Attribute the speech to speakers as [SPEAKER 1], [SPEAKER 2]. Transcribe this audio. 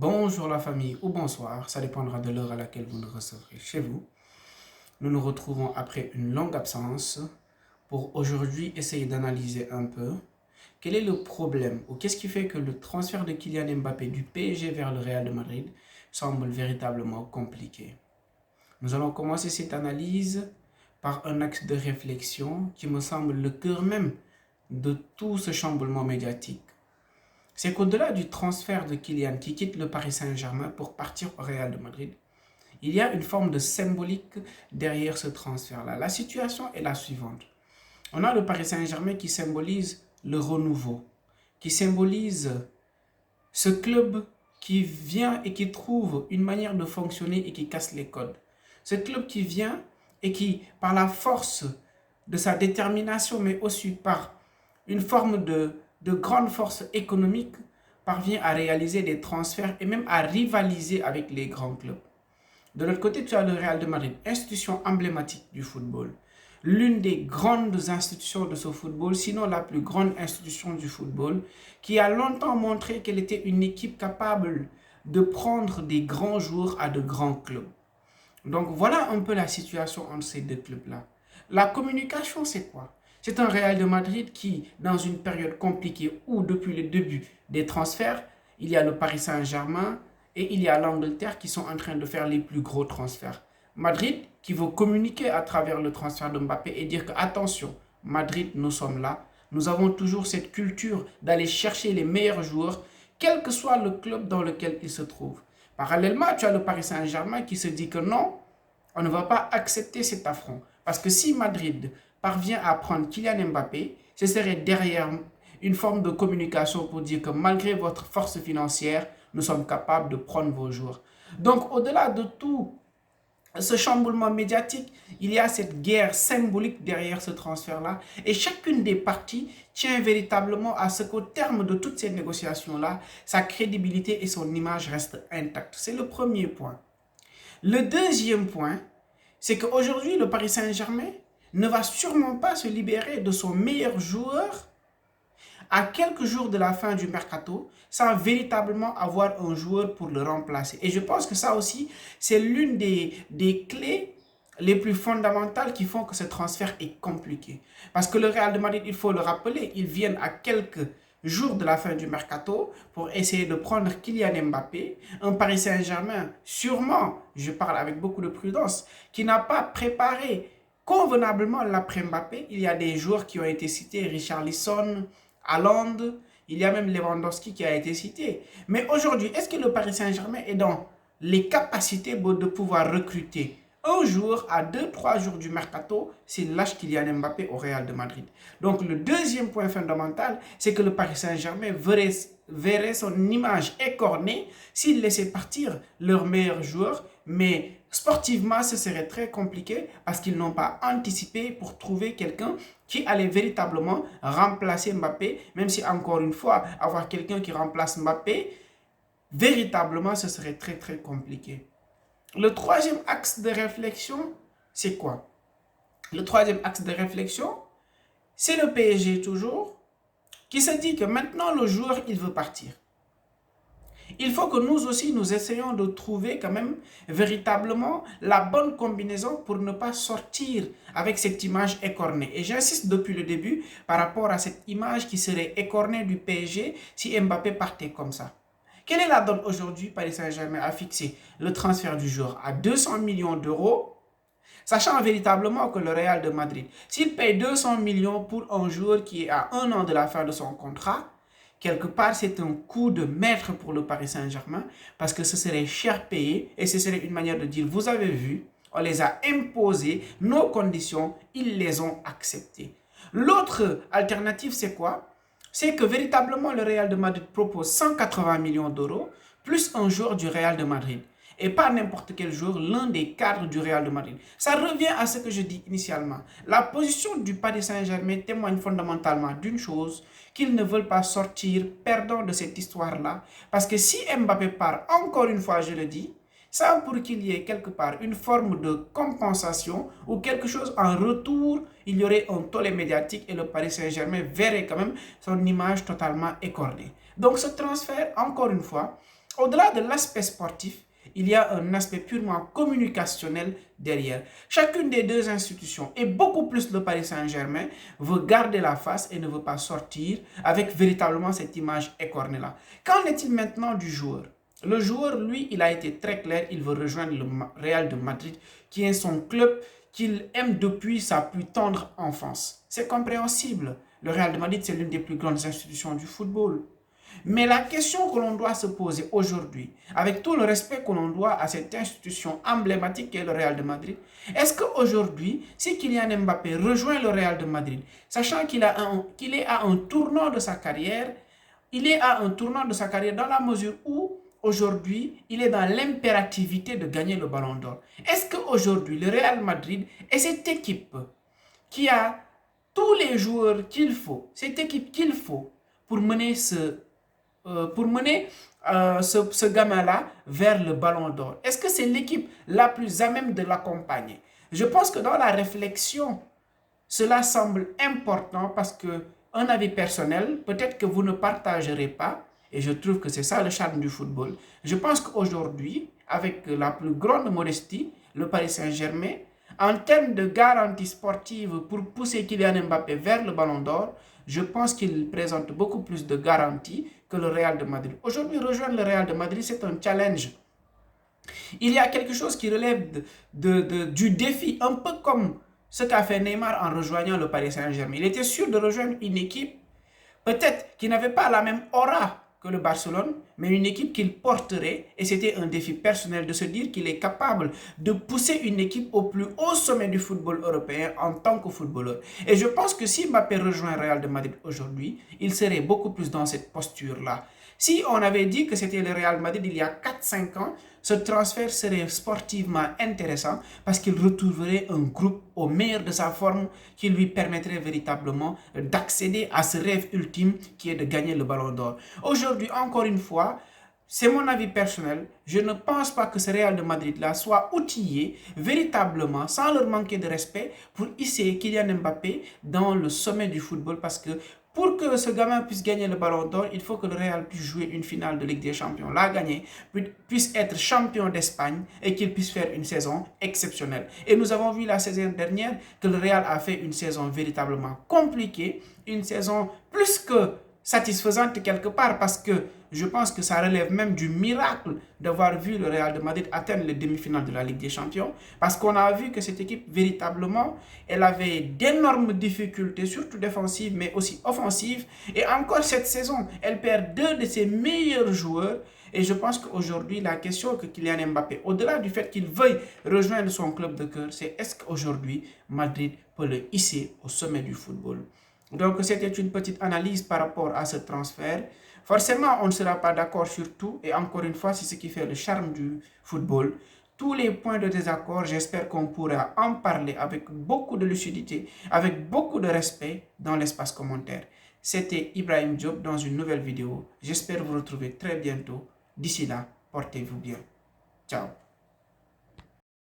[SPEAKER 1] Bonjour la famille ou bonsoir, ça dépendra de l'heure à laquelle vous nous recevrez chez vous. Nous nous retrouvons après une longue absence pour aujourd'hui essayer d'analyser un peu quel est le problème ou qu'est-ce qui fait que le transfert de Kylian Mbappé du PSG vers le Real de Madrid semble véritablement compliqué. Nous allons commencer cette analyse par un axe de réflexion qui me semble le cœur même de tout ce chamboulement médiatique. C'est qu'au-delà du transfert de Kylian qui quitte le Paris Saint-Germain pour partir au Real de Madrid, il y a une forme de symbolique derrière ce transfert-là. La situation est la suivante. On a le Paris Saint-Germain qui symbolise le renouveau, qui symbolise ce club qui vient et qui trouve une manière de fonctionner et qui casse les codes. Ce club qui vient et qui, par la force de sa détermination, mais aussi par une forme de grande force économique, parvient à réaliser des transferts et même à rivaliser avec les grands clubs. De l'autre côté, tu as le Real de Madrid, institution emblématique du football. L'une des grandes institutions de ce football, sinon la plus grande institution du football, qui a longtemps montré qu'elle était une équipe capable de prendre des grands joueurs à de grands clubs. Donc voilà un peu la situation entre ces deux clubs-là. La communication, c'est quoi? C'est un Real de Madrid qui, dans une période compliquée où depuis le début des transferts, il y a le Paris Saint-Germain et il y a l'Angleterre qui sont en train de faire les plus gros transferts. Madrid qui veut communiquer à travers le transfert de Mbappé et dire que attention, Madrid, nous sommes là. Nous avons toujours cette culture d'aller chercher les meilleurs joueurs, quel que soit le club dans lequel ils se trouvent. Parallèlement, tu as le Paris Saint-Germain qui se dit que non, on ne va pas accepter cet affront. Parce que si Madrid parvient à prendre Kylian Mbappé, ce serait derrière une forme de communication pour dire que malgré votre force financière, nous sommes capables de prendre vos joueurs. Donc, au-delà de tout ce chamboulement médiatique, il y a cette guerre symbolique derrière ce transfert-là. Et chacune des parties tient véritablement à ce qu'au terme de toutes ces négociations-là, sa crédibilité et son image restent intactes. C'est le premier point. Le deuxième point, c'est qu'aujourd'hui, le Paris Saint-Germain ne va sûrement pas se libérer de son meilleur joueur à quelques jours de la fin du mercato sans véritablement avoir un joueur pour le remplacer. Et je pense que ça aussi, c'est l'une des clés les plus fondamentales qui font que ce transfert est compliqué. Parce que le Real de Madrid, il faut le rappeler, ils viennent à quelques jours de la fin du mercato pour essayer de prendre Kylian Mbappé, un Paris Saint-Germain sûrement, je parle avec beaucoup de prudence, qui n'a pas préparé convenablement l'après Mbappé. Il y a des joueurs qui ont été cités, Richarlison, Haaland, il y a même Lewandowski qui a été cité. Mais aujourd'hui, est-ce que le Paris Saint-Germain est dans les capacités de pouvoir recruter un jour à 2-3 jours du mercato s'il lâche Kylian Mbappé au Real de Madrid? Donc le deuxième point fondamental, c'est que le Paris Saint-Germain verrait son image écornée s'il laissait partir leurs meilleurs joueurs, mais sportivement, ce serait très compliqué parce qu'ils n'ont pas anticipé pour trouver quelqu'un qui allait véritablement remplacer Mbappé, même si encore une fois, avoir quelqu'un qui remplace Mbappé, véritablement, ce serait très très compliqué. Le troisième axe de réflexion, c'est quoi? Le troisième axe de réflexion, c'est le PSG toujours, qui se dit que maintenant le joueur, il veut partir. Il faut que nous aussi, nous essayons de trouver quand même véritablement la bonne combinaison pour ne pas sortir avec cette image écornée. Et j'insiste depuis le début par rapport à cette image qui serait écornée du PSG si Mbappé partait comme ça. Quelle est la donne aujourd'hui? Paris Saint-Germain a fixé le transfert du joueur à 200 millions d'euros, sachant véritablement que le Real de Madrid, s'il paye 200 millions pour un joueur qui est à 1 an de la fin de son contrat, quelque part, c'est un coup de maître pour le Paris Saint-Germain parce que ce serait cher payé et ce serait une manière de dire, vous avez vu, on les a imposés, nos conditions, ils les ont acceptées. L'autre alternative, c'est quoi? C'est que véritablement, le Real de Madrid propose 180 millions d'euros plus un joueur du Real de Madrid. Et pas n'importe quel joueur, l'un des cadres du Real de Madrid. Ça revient à ce que je dis initialement. La position du Paris Saint-Germain témoigne fondamentalement d'une chose, qu'ils ne veulent pas sortir perdant de cette histoire-là. Parce que si Mbappé part, encore une fois je le dis, ça pour qu'il y ait quelque part une forme de compensation ou quelque chose en retour, il y aurait un tollé médiatique et le Paris Saint-Germain verrait quand même son image totalement écornée. Donc ce transfert, encore une fois, Au-delà de l'aspect sportif, il y a un aspect purement communicationnel derrière. Chacune des deux institutions, et beaucoup plus le Paris Saint-Germain, veut garder la face et ne veut pas sortir avec véritablement cette image écornée-là. Qu'en est-il maintenant du joueur? Le joueur, lui, il a été très clair, il veut rejoindre le Real de Madrid, qui est son club qu'il aime depuis sa plus tendre enfance. C'est compréhensible. Le Real de Madrid, c'est l'une des plus grandes institutions du football. Mais la question que l'on doit se poser aujourd'hui, avec tout le respect que l'on doit à cette institution emblématique qu'est le Real de Madrid, est-ce qu'aujourd'hui, si Kylian Mbappé rejoint le Real de Madrid, sachant qu'il est à un tournant de sa carrière, il est à un tournant de sa carrière dans la mesure où aujourd'hui, il est dans l'impérativité de gagner le Ballon d'Or. Est-ce qu'aujourd'hui, le Real Madrid est cette équipe qui a tous les joueurs qu'il faut, cette équipe qu'il faut pour mener ce gamin-là vers le Ballon d'Or? Est-ce que c'est l'équipe la plus à même de l'accompagner? Je pense que dans la réflexion, cela semble important parce que un avis personnel, peut-être que vous ne partagerez pas, et je trouve que c'est ça le charme du football. Je pense qu'aujourd'hui, avec la plus grande modestie, le Paris Saint-Germain, en termes de garantie sportive pour pousser Kylian Mbappé vers le Ballon d'Or, je pense qu'il présente beaucoup plus de garanties que le Real de Madrid. Aujourd'hui, rejoindre le Real de Madrid, c'est un challenge. Il y a quelque chose qui relève du défi, un peu comme ce qu'a fait Neymar en rejoignant le Paris Saint-Germain. Il était sûr de rejoindre une équipe, peut-être qui n'avait pas la même aura que le Barcelone, mais une équipe qu'il porterait, et c'était un défi personnel de se dire qu'il est capable de pousser une équipe au plus haut sommet du football européen en tant que footballeur. Et je pense que si Mbappé rejoint Real de Madrid aujourd'hui, il serait beaucoup plus dans cette posture-là. Si on avait dit que c'était le Real Madrid il y a 4-5 ans, ce transfert serait sportivement intéressant parce qu'il retrouverait un groupe au meilleur de sa forme qui lui permettrait véritablement d'accéder à ce rêve ultime qui est de gagner le Ballon d'Or. Aujourd'hui, encore une fois, c'est mon avis personnel, je ne pense pas que ce Real de Madrid-là soit outillé véritablement, sans leur manquer de respect, pour hisser Kylian Mbappé dans le sommet du football parce que pour que ce gamin puisse gagner le Ballon d'Or, il faut que le Real puisse jouer une finale de Ligue des Champions, la gagner, puisse être champion d'Espagne et qu'il puisse faire une saison exceptionnelle. Et nous avons vu la saison dernière que le Real a fait une saison véritablement compliquée, une saison plus que satisfaisante quelque part parce que je pense que ça relève même du miracle d'avoir vu le Real de Madrid atteindre les demi-finales de la Ligue des Champions parce qu'on a vu que cette équipe véritablement, elle avait d'énormes difficultés, surtout défensives mais aussi offensives, et encore cette saison, elle perd deux de ses meilleurs joueurs. Et je pense qu'aujourd'hui, la question que Kylian Mbappé, au-delà du fait qu'il veuille rejoindre son club de cœur, c'est est-ce qu'aujourd'hui, Madrid peut le hisser au sommet du football? Donc, c'était une petite analyse par rapport à ce transfert. Forcément, on ne sera pas d'accord sur tout. Et encore une fois, c'est ce qui fait le charme du football. Tous les points de désaccord, j'espère qu'on pourra en parler avec beaucoup de lucidité, avec beaucoup de respect dans l'espace commentaire. C'était Ibrahim Diop dans une nouvelle vidéo. J'espère vous retrouver très bientôt. D'ici là, portez-vous bien. Ciao.